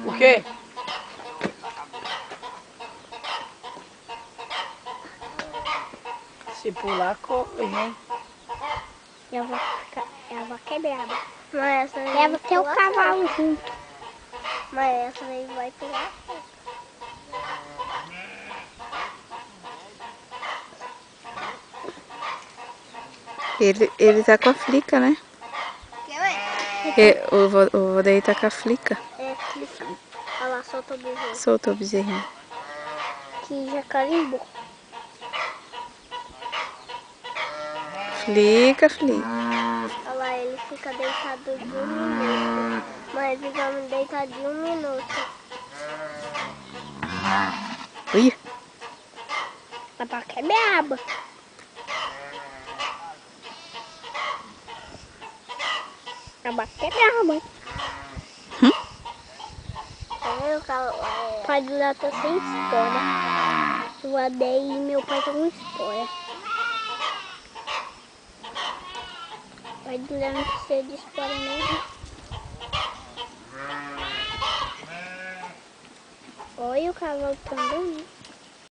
O quê? Se pular, corre, hein? E a vaca é braba. Leva até o cavalo junto. Mas essa daí vai pular. Ele tá com a flica, né? O Vodaí tá com a flica. É, flica. Olha lá, solta o bezerro. Soltou o bezerrinho. Que já carimbou. Flica, flica. Olha lá, ele fica deitado de 1 minuto. Mas fica deitado de 1 minuto. Ui. A vaca é braba. A vaca é braba. O pai do Léo tá sem espora. O Adé e meu pai estão com espora. O pai do Léo não precisa de espora mesmo. Olha o cavalo também.